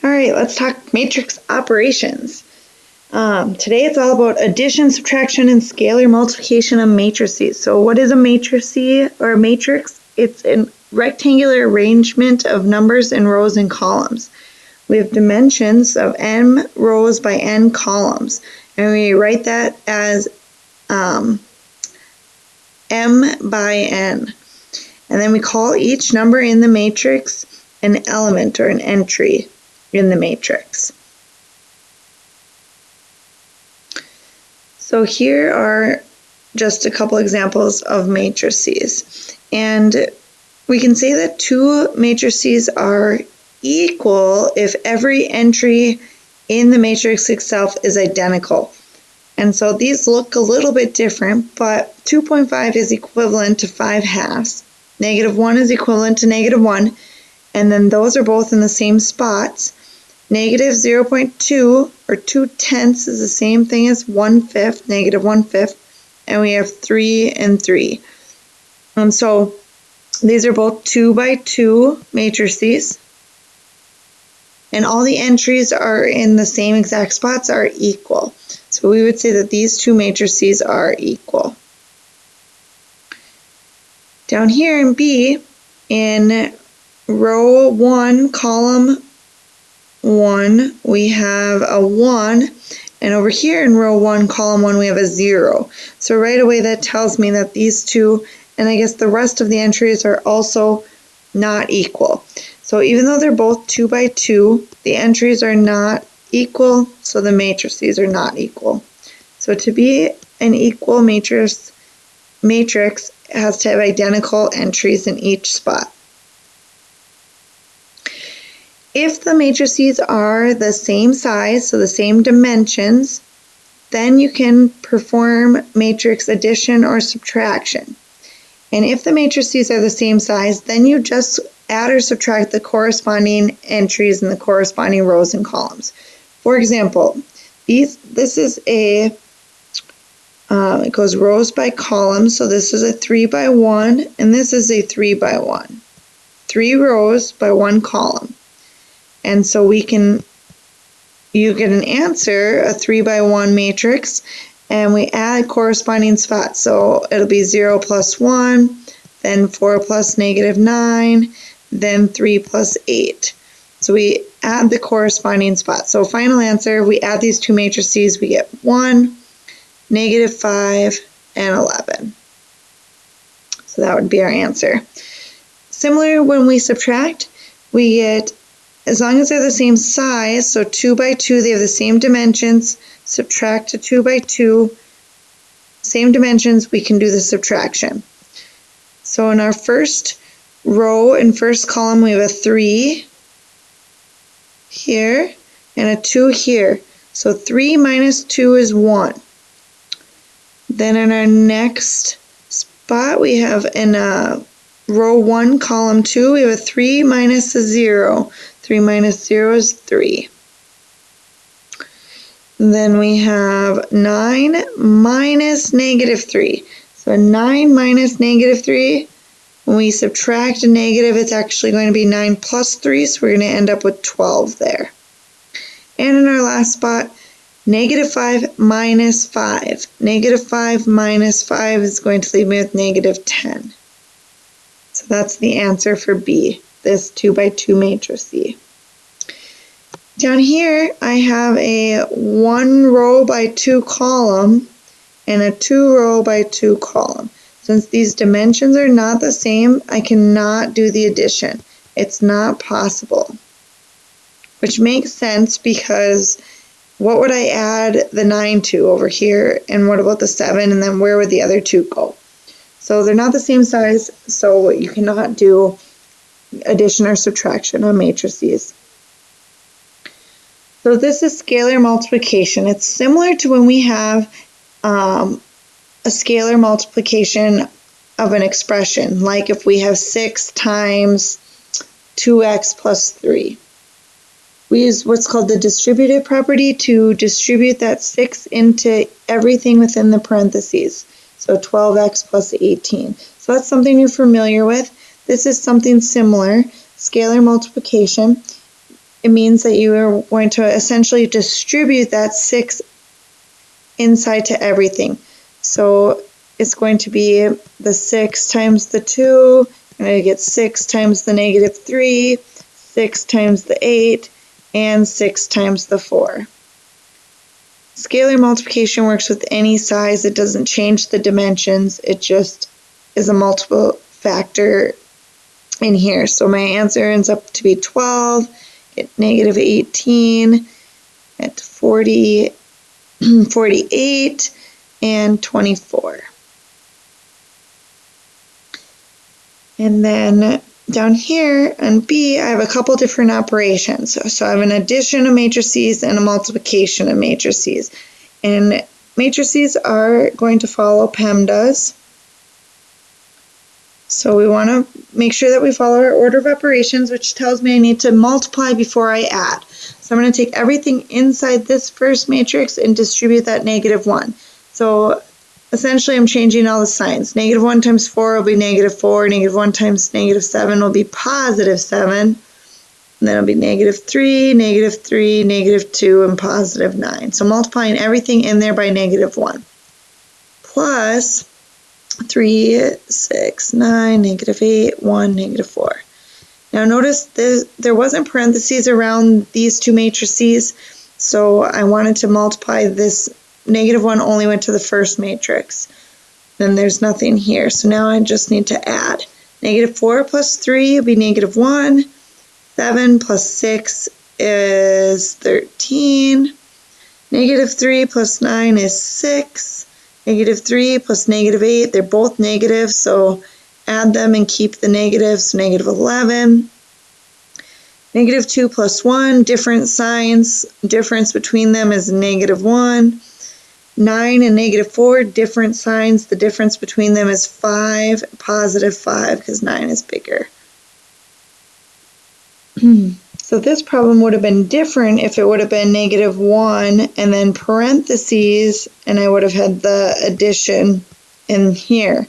All right, let's talk matrix operations. Today it's all about addition, subtraction, and scalar multiplication of matrices. So what is a matrix or a matrix? It's a rectangular arrangement of numbers in rows and columns. We have dimensions of n rows by n columns, and we write that as m by n. And then we call each number in the matrix an element or an entry in the matrix. So here are just a couple examples of matrices. And we can say that two matrices are equal if every entry in the matrix itself is identical. And so these look a little bit different, but 2.5 is equivalent to 5 halves. -1 is equivalent to -1, and then those are both in the same spots. -0.2 or 2/10 is the same thing as 1/5, -1/5, and we have 3 and 3. And so these are both 2 by 2 matrices, and all the entries are in the same exact spots are equal. So we would say that these two matrices are equal. Down here in B, in row 1, column 1, we have a 1, and over here in row 1, column 1, we have a 0. So right away that tells me that these two, and I guess the rest of the entries are also not equal. So even though they're both 2 by 2, the entries are not equal, so the matrices are not equal. So to be an equal matrix has to have identical entries in each spot. If the matrices are the same size, so the same dimensions, then you can perform matrix addition or subtraction. And if the matrices are the same size, then you just add or subtract the corresponding entries in the corresponding rows and columns. For example, this is it goes rows by columns, so this is a 3 by 1, and this is a 3 by 1. 3 rows by 1 column. And so you get an answer, a 3 by 1 matrix, and we add corresponding spots. So it'll be 0 plus 1, then 4 plus -9, then 3 plus 8. So we add the corresponding spots. So final answer, we add these two matrices, we get 1, -5, and 11. So that would be our answer. Similar, when we subtract, we get, as long as they're the same size, so 2 by 2, they have the same dimensions, subtract to 2 by 2, same dimensions, we can do the subtraction. So in our first row and first column, we have a 3 here and a 2 here. So 3 minus 2 is 1. Then in our next spot, we have in row 1, column 2, we have a 3 minus a 0. 3 minus 0 is 3. Then we have 9 minus -3. So 9 minus -3, when we subtract a negative, it's actually going to be 9 plus 3, so we're going to end up with 12 there. And in our last spot, -5 minus 5. -5 minus 5 is going to leave me with -10. So that's the answer for B, this 2 by 2 matrix. Down here, I have a 1 row by 2 column and a 2 row by 2 column. Since these dimensions are not the same, I cannot do the addition. It's not possible. Which makes sense, because what would I add the 9 to over here, and what about the 7, and then where would the other 2 go? So they're not the same size, so you cannot do addition or subtraction on matrices. So this is scalar multiplication. It's similar to when we have a scalar multiplication of an expression, like if we have 6 times 2x plus 3. We use what's called the distributive property to distribute that 6 into everything within the parentheses. So 12x plus 18. So that's something you're familiar with. This is something similar. scalar multiplication, it means that you are going to essentially distribute that 6 inside to everything. So it's going to be the 6 times the 2, and I get 6 times the -3, 6 times the 8, and 6 times the 4. Scalar multiplication works with any size. It doesn't change the dimensions. It just is a multiple factor in here. So my answer ends up to be 12, get -18, at 40, 48, and 24. And then down here on B, I have a couple different operations. So I have an addition of matrices and a multiplication of matrices. And matrices are going to follow PEMDAS. So we want to make sure that we follow our order of operations, which tells me I need to multiply before I add. So I'm going to take everything inside this first matrix and distribute that -1. So essentially I'm changing all the signs. -1 times 4 will be -4, -1 times -7 will be +7, and then it'll be -3, -3, -2, and +9. So multiplying everything in there by -1. Plus 3, 6, 9, -8, 1, -4. Now notice there wasn't parentheses around these two matrices, so I wanted to multiply this. -1 only went to the first matrix. Then there's nothing here, so now I just need to add. -4 plus 3 will be -1. 7 plus 6 is 13. -3 plus 9 is 6. -3 plus -8, they're both negative, so add them and keep the negatives, so -11. -2 plus 1, different signs, difference between them is -1. 9 and -4, different signs, the difference between them is 5, +5, because 9 is bigger. So this problem would have been different if it would have been -1 and then parentheses, and I would have had the addition in here.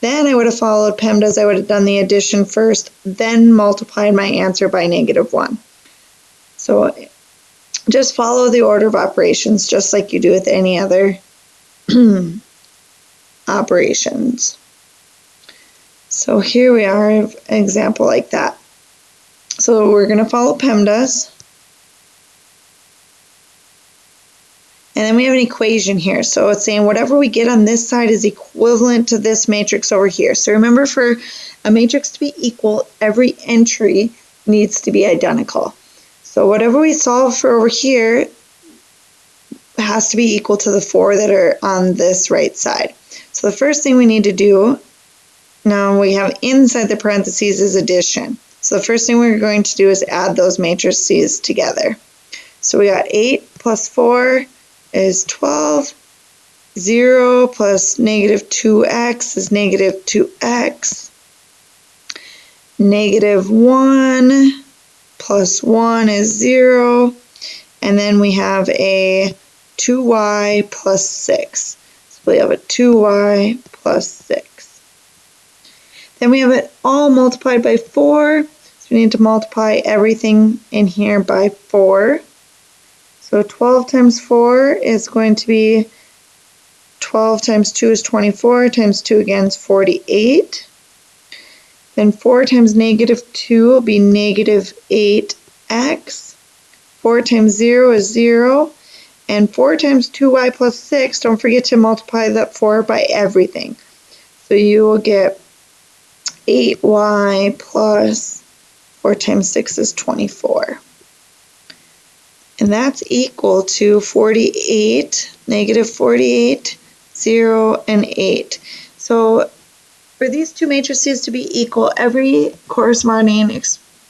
Then I would have followed PEMDAS. I would have done the addition first, then multiplied my answer by -1. So just follow the order of operations, just like you do with any other operations. So here we are, an example like that. So we're going to follow PEMDAS. And then we have an equation here. So it's saying whatever we get on this side is equivalent to this matrix over here. So remember, for a matrix to be equal, every entry needs to be identical. So whatever we solve for over here has to be equal to the 4 that are on this right side. So the first thing we need to do, now we have inside the parentheses is addition. So the first thing we're going to do is add those matrices together. So we got 8 plus 4 is 12. 0 plus -2x is -2x. -1 plus 1 is 0. And then we have a 2y plus 6. So we have a 2y plus 6. Then we have it all multiplied by 4. So we need to multiply everything in here by 4. So 12 times 4 is going to be 12 times 2 is 24, times 2 again is 48. Then 4 times -2 will be -8x. 4 times 0 is 0. And 4 times 2y plus 6, don't forget to multiply that 4 by everything. So you will get 8y plus 4 times 6 is 24. And that's equal to 48, -48, 0, and 8. So for these two matrices to be equal, every corresponding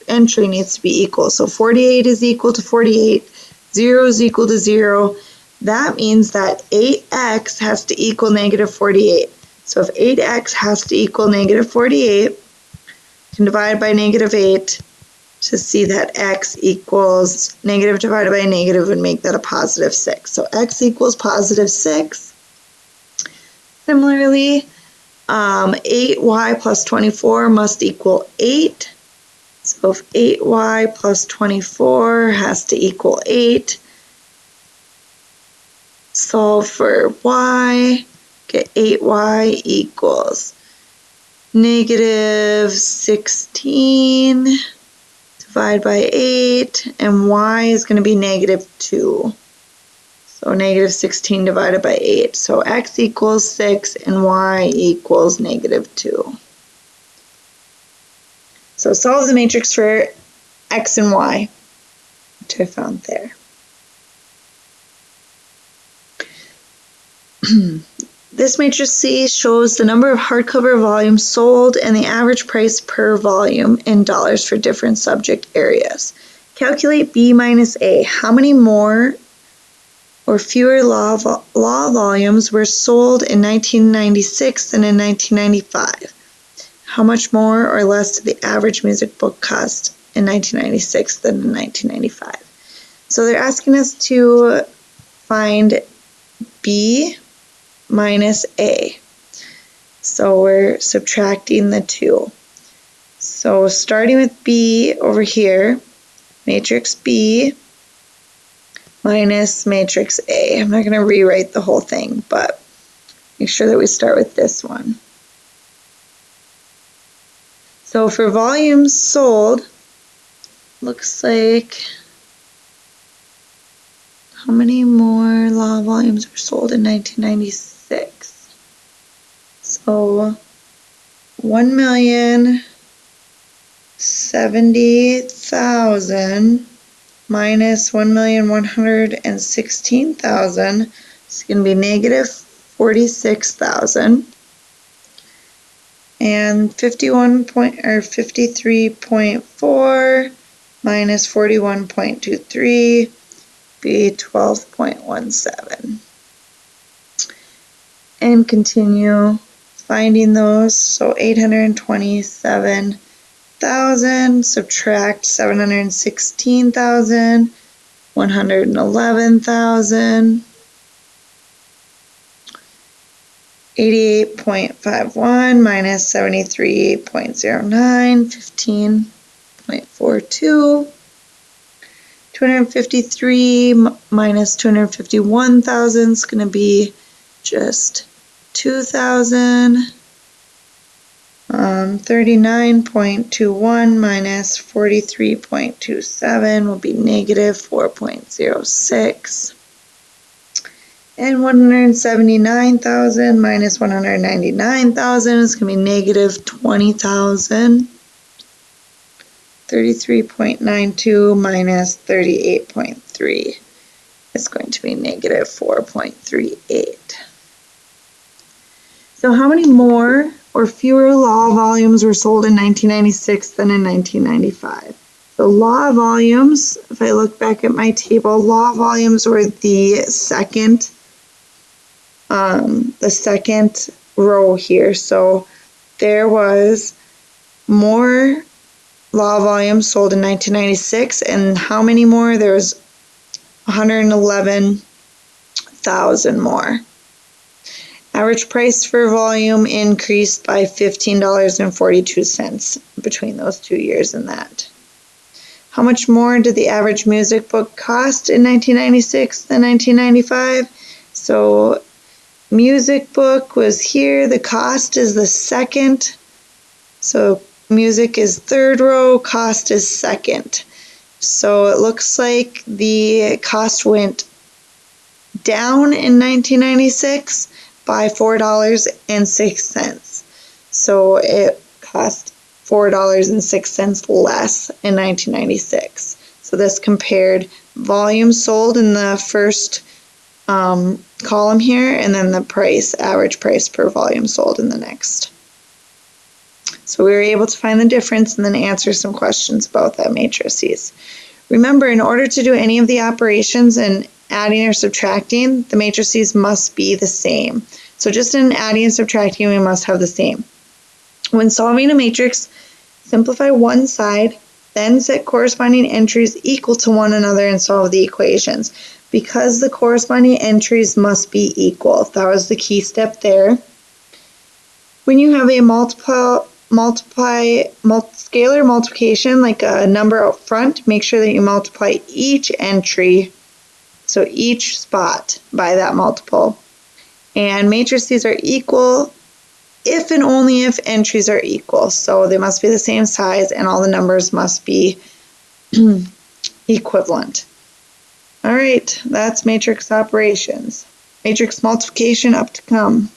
entry needs to be equal. So 48 is equal to 48, 0 is equal to 0. That means that 8x has to equal -48. So if 8x has to equal -48, you can divide by -8 to see that x equals negative divided by a negative would make that a +6. So x equals +6. Similarly, 8y plus 24 must equal 8. So if 8y plus 24 has to equal 8, solve for y, get 8y equals negative 16 divided by 8, and y is going to be negative 2. So negative 16 divided by 8. So x equals 6 and y equals negative 2. So solve the matrix for x and y, which I found there. This matrix C shows the number of hardcover volumes sold and the average price per volume in dollars for different subject areas. Calculate B minus A. How many more or fewer law volumes were sold in 1996 than in 1995? How much more or less did the average music book cost in 1996 than in 1995? So they're asking us to find B minus A. So we're subtracting the 2. So starting with B over here, matrix B minus matrix A. I'm not going to rewrite the whole thing, but make sure that we start with this one. So for volumes sold, looks like how many more law volumes were sold in 1996? So 1,070,000 minus 1,116,000 is going to be negative 46,000. And 53.4 minus 41.23 be 12.17. And continue finding those. So 827,000 subtract 716,000, 111,000. 88.51 minus 73.09, 15.42. 253 minus 251,000 is going to be just 2,000. 39.21 minus 43.27 will be negative 4.06. And 179,000 minus 199,000 is going to be negative 20,000. 33.92 minus 38.3 is going to be negative 4.38. So how many more or fewer law volumes were sold in 1996 than in 1995? So law volumes, if I look back at my table, law volumes were the second row here. So there was more law volumes sold in 1996, and how many more? There was 111,000 more. Average price per volume increased by $15.42 between those 2 years and that. How much more did the average music book cost in 1996 than 1995? So music book was here, the cost is the second. So music is third row, cost is second. So it looks like the cost went down in 1996 by $4.06. So it cost $4.06 less in 1996. So this compared volume sold in the first column here, and then the price, average price per volume sold in the next. So we were able to find the difference and then answer some questions about that matrices. Remember, in order to do any of the operations in adding or subtracting, the matrices must be the same. So just in adding and subtracting, we must have the same. When solving a matrix, simplify one side, then set corresponding entries equal to one another and solve the equations. Because the corresponding entries must be equal. That was the key step there. When you have a multiple scalar multiplication, like a number out front, make sure that you multiply each entry, so each spot, by that multiple. And matrices are equal if and only if entries are equal. So they must be the same size and all the numbers must be equivalent. All right, that's matrix operations. Matrix multiplication up to come.